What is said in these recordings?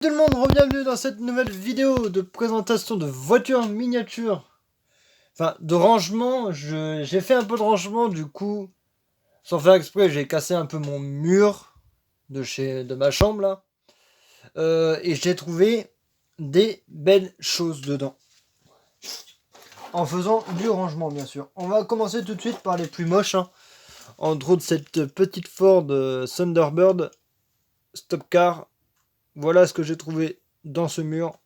Tout le monde, bienvenue dans cette nouvelle vidéo de présentation de voitures miniatures. Enfin, de rangement, j'ai fait un peu de rangement, du coup, sans faire exprès, j'ai cassé un peu mon mur de ma chambre, là. Et j'ai trouvé des belles choses dedans. En faisant du rangement, bien sûr. On va commencer tout de suite par les plus moches, hein. Entre autres, cette petite Ford Thunderbird Stop Car. Voilà ce que j'ai trouvé dans ce mur.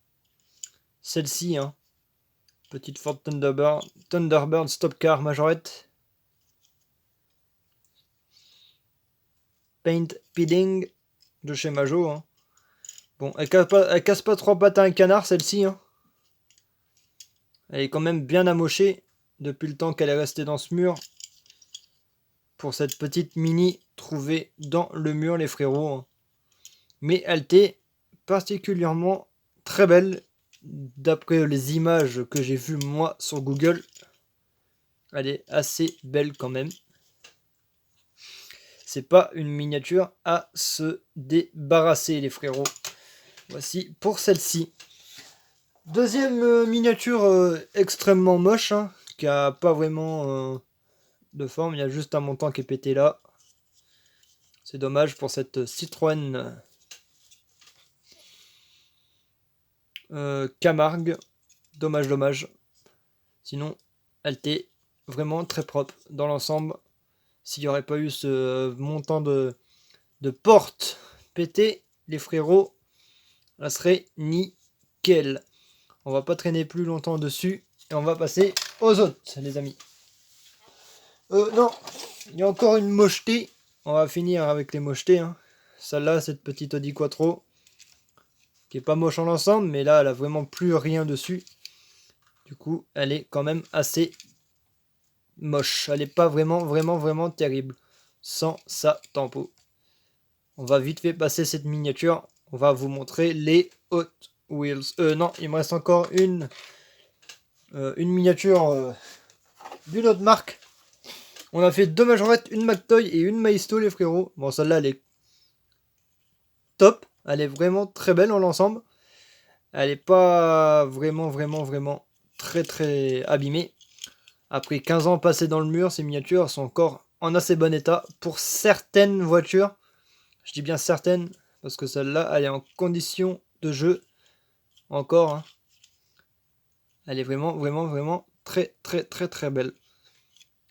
Celle-ci, hein. Petite Ford Thunderbird Stop Car Majorette. Paint Peeling de chez Majo, hein. Bon, elle casse pas trois pattes à un canard, celle-ci, hein. Elle est quand même bien amochée depuis le temps qu'elle est restée dans ce mur. Pour cette petite mini trouvée dans le mur, les frérots, hein. Mais elle était particulièrement très belle. D'après les images que j'ai vues moi sur Google, elle est assez belle quand même. C'est pas une miniature à se débarrasser, les frérots. Voici pour celle-ci. Deuxième miniature extrêmement moche, hein, qui a pas vraiment de forme. Il y a juste un montant qui est pété là. C'est dommage pour cette Citroën Camargue. Dommage, dommage. Sinon, elle était vraiment très propre dans l'ensemble. S'il n'y aurait pas eu ce montant de porte pété, les frérots, ça serait nickel. On va pas traîner plus longtemps dessus et on va passer aux autres, les amis. Non, il y a encore une mocheté. On va finir avec les mochetés, hein. Celle-là, cette petite Audi Quattro, qui est pas moche en l'ensemble, mais là, elle a vraiment plus rien dessus. Du coup, elle est quand même assez moche. Elle est pas vraiment terrible sans sa tempo. On va vite fait passer cette miniature. On va vous montrer les Hot Wheels. Non, il me reste encore une miniature d'une autre marque. On a fait deux majorettes, une McToy et une Maisto, les frérots. Bon, celle-là, elle est top. Elle est vraiment très belle en l'ensemble. Elle n'est pas vraiment très abîmée. Après 15 ans passés dans le mur, ces miniatures sont encore en assez bon état pour certaines voitures. Je dis bien certaines, parce que celle-là, elle est en condition de jeu encore, hein. Elle est vraiment très belle.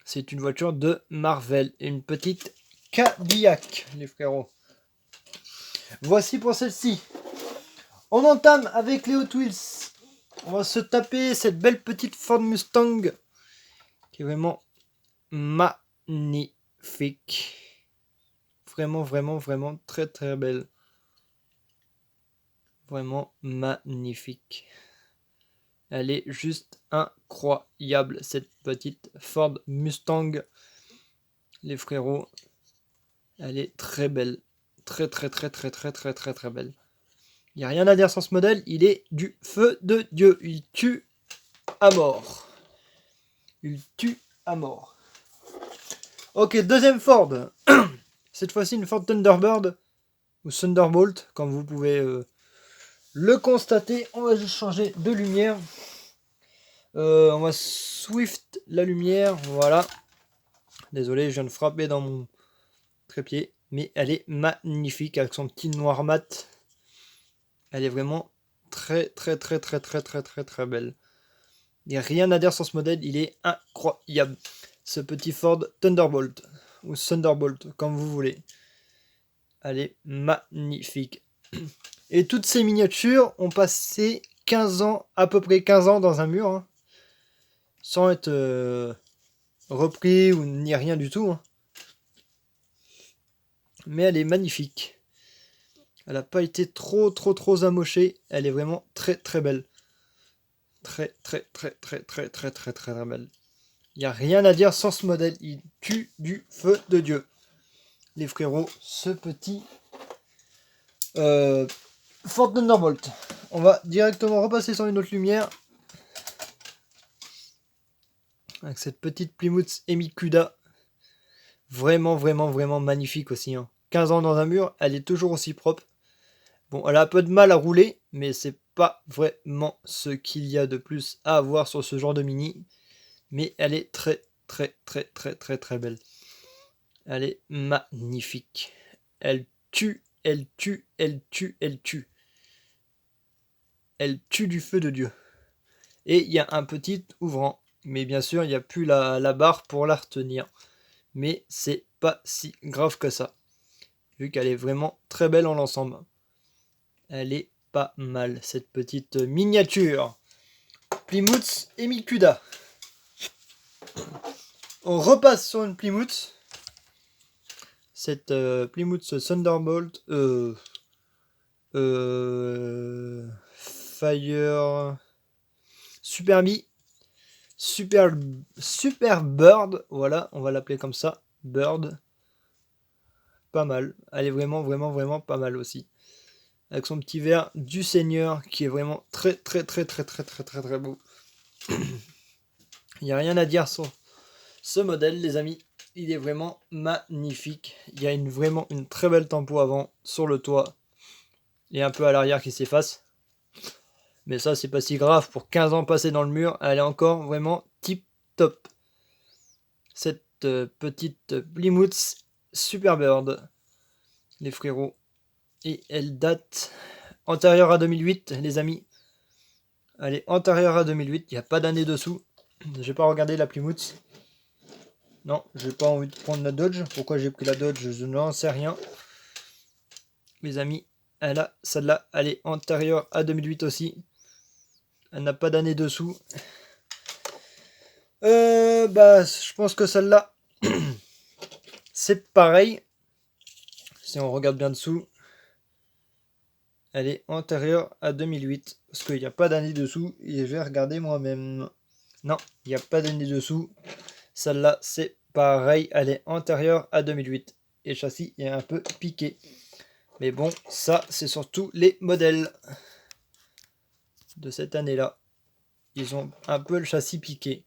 C'est une voiture de Marvel. Une petite Cadillac, les frérots. Voici pour celle-ci. On entame avec les Hot Wheels. On va se taper cette belle petite Ford Mustang qui est vraiment magnifique. Vraiment très belle. Vraiment magnifique. Elle est juste incroyable, cette petite Ford Mustang. Les frérots, elle est très belle. Très belle. Il n'y a rien à dire sur ce modèle, il est du feu de Dieu. Il tue à mort. Il tue à mort. Ok, deuxième Ford. Cette fois-ci une Ford Thunderbird ou Thunderbolt, comme vous pouvez le constater. On va juste changer de lumière. On va Swift la lumière, voilà. Désolé, je viens de frapper dans mon trépied, mais elle est magnifique avec son petit noir mat. Elle est vraiment très belle. Il n'y a rien à dire sur ce modèle, il est incroyable. Ce petit Ford Thunderbolt, ou Thunderbolt, comme vous voulez. Elle est magnifique. Et toutes ces miniatures ont passé 15 ans, à peu près 15 ans dans un mur, hein, sans être repris ou ni rien du tout, hein. Mais elle est magnifique. Elle n'a pas été trop amochée. Elle est vraiment très belle. Très belle. Il n'y a rien à dire sur ce modèle. Il tue du feu de Dieu. Les frérots, ce petit Ford Thunderbolt. On va directement repasser sur une autre lumière. Avec cette petite Plymouth Emi-Cuda. Vraiment magnifique aussi, hein. 15 ans dans un mur, elle est toujours aussi propre. Bon, elle a un peu de mal à rouler, mais c'est pas vraiment ce qu'il y a de plus à avoir sur ce genre de mini. Mais elle est très belle. Elle est magnifique. Elle tue, elle tue, elle tue, elle tue. Elle tue du feu de Dieu. Et il y a un petit ouvrant. Mais bien sûr, il n'y a plus la barre pour la retenir. Mais c'est pas si grave que ça. Vu qu'elle est vraiment très belle en l'ensemble. Elle est pas mal, cette petite miniature. Plymouth et Mikuda. On repasse sur une Plymouth. Cette Plymouth Thunderbolt. Fire. Super Bee. Super Bird. Voilà, on va l'appeler comme ça. Bird. Pas mal. Elle est vraiment pas mal aussi. Avec son petit verre du Seigneur qui est vraiment très beau. Il n'y a rien à dire sur ce modèle, les amis. Il est vraiment magnifique. Il y a vraiment une très belle tempo avant sur le toit et un peu à l'arrière qui s'efface. Mais ça, c'est pas si grave. Pour 15 ans passés dans le mur, elle est encore vraiment tip top. Cette petite Plymouth Superbird, les frérots. Et elle date antérieure à 2008, les amis. Elle est antérieure à 2008. Il n'y a pas d'année dessous. J'ai pas regardé la Plymouth. Non, j'ai pas envie de prendre la Dodge. Pourquoi j'ai pris la Dodge, je n'en sais rien. Mes amis, celle-là, elle est antérieure à 2008 aussi. Elle n'a pas d'année dessous. Je pense que celle-là, c'est pareil. Si on regarde bien dessous, elle est antérieure à 2008. Parce qu'il n'y a pas d'année dessous. Et je vais regarder moi-même. Non, il n'y a pas d'année dessous. Celle-là, c'est pareil. Elle est antérieure à 2008. Et le châssis est un peu piqué. Mais bon, ça, c'est surtout les modèles de cette année-là. Ils ont un peu le châssis piqué.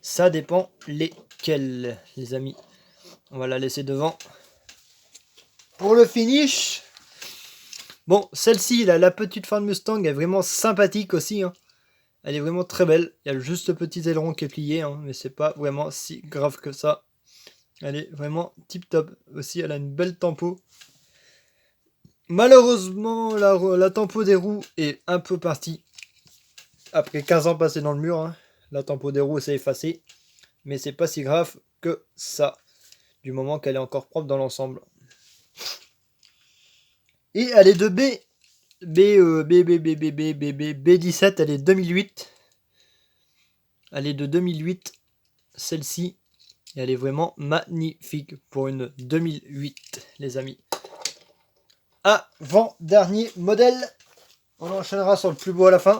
Ça dépend lesquels, les amis. On va la laisser devant. Pour le finish, bon, celle-ci, la petite Ford Mustang, est vraiment sympathique aussi. Hein. Elle est vraiment très belle. Il y a juste le petit aileron qui est plié, hein, mais c'est pas vraiment si grave que ça. Elle est vraiment tip top. Aussi, elle a une belle tempo. Malheureusement, la tempo des roues est un peu partie. Après 15 ans passés dans le mur, hein, la tempo des roues s'est effacée. Mais c'est pas si grave que ça. Du moment qu'elle est encore propre dans l'ensemble. Et elle est de B17, elle est 2008. Elle est de 2008, celle-ci. Elle est vraiment magnifique pour une 2008, les amis. Avant-dernier modèle. On enchaînera sur le plus beau à la fin.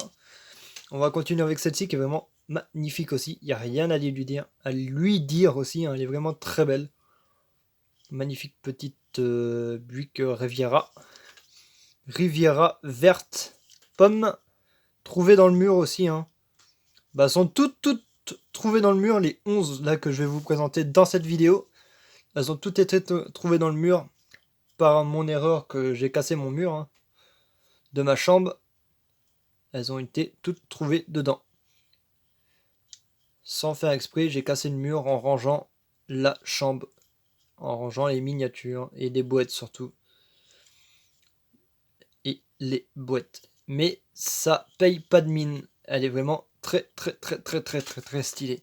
On va continuer avec celle-ci qui est vraiment magnifique aussi. Il n'y a rien à lui dire aussi. Hein. Elle est vraiment très belle. Magnifique petite Buick Riviera. Riviera verte pomme. Trouvée dans le mur aussi. Hein. Bah, sont toutes trouvées dans le mur. Les 11 là que je vais vous présenter dans cette vidéo. Elles ont toutes été trouvées dans le mur. Par mon erreur que j'ai cassé mon mur. Hein, de ma chambre. Elles ont été toutes trouvées dedans. Sans faire exprès, j'ai cassé le mur en rangeant la chambre. En rangeant les miniatures et les boîtes surtout. Et les boîtes. Mais ça paye pas de mine. Elle est vraiment très stylée.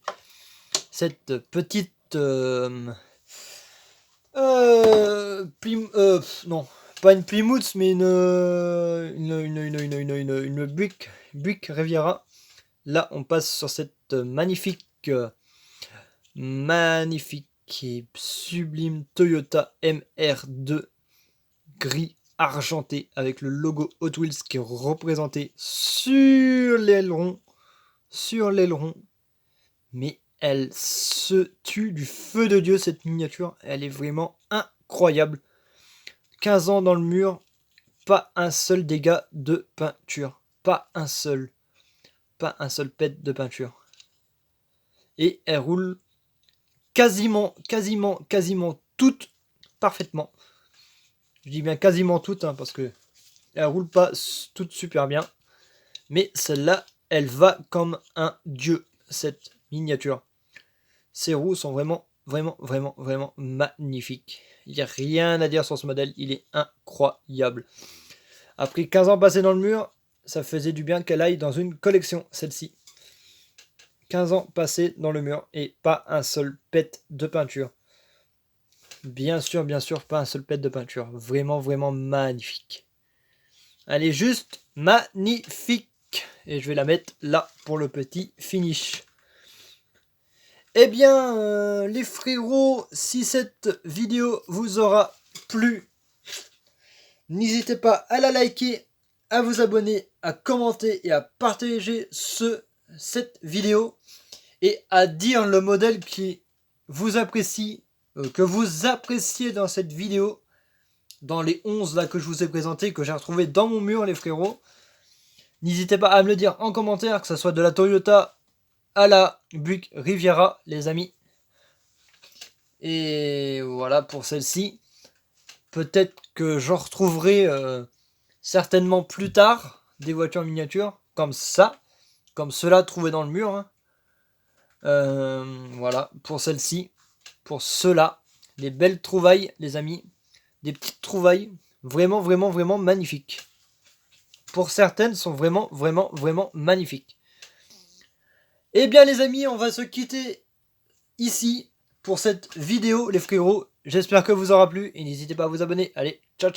Cette petite non, pas une Plymouth, mais une Buick Riviera. Là, on passe sur cette magnifique et sublime Toyota MR2 gris argenté avec le logo Hot Wheels qui est représenté sur l'aileron. Mais elle se tue du feu de Dieu, cette miniature. Elle est vraiment incroyable. 15 ans dans le mur, pas un seul dégât de peinture. Pas un seul pet de peinture. Et elle roule quasiment toutes parfaitement. Je dis bien quasiment toutes, hein, parce que Elle roule pas toutes super bien. Mais celle-là, elle va comme un dieu, cette miniature. Ces roues sont vraiment magnifiques. Il n'y a rien à dire sur ce modèle, il est incroyable. Après 15 ans passés dans le mur, ça faisait du bien qu'elle aille dans une collection, celle-ci. 15 ans passés dans le mur et pas un seul pet de peinture. Bien sûr, pas un seul pet de peinture. Vraiment magnifique. Elle est juste magnifique. Et je vais la mettre là pour le petit finish. Eh bien, les frérots, si cette vidéo vous aura plu, n'hésitez pas à la liker, à vous abonner, à commenter et à partager cette vidéo. Et à dire le modèle qui vous apprécie, que vous appréciez dans cette vidéo, dans les 11 là que je vous ai présentés, que j'ai retrouvé dans mon mur les frérots. N'hésitez pas à me le dire en commentaire, que ce soit de la Toyota à la Buick Riviera, les amis. Et voilà pour celle-ci. Peut-être que j'en retrouverai certainement plus tard des voitures miniatures, comme ça, comme cela trouvé dans le mur. Hein. Voilà, pour celle-ci, pour ceux-là, des belles trouvailles, les amis, des petites trouvailles, vraiment magnifiques. Pour certaines, sont vraiment magnifiques. Eh bien, les amis, on va se quitter ici pour cette vidéo, les frérots. J'espère que vous aura plu et n'hésitez pas à vous abonner. Allez, ciao.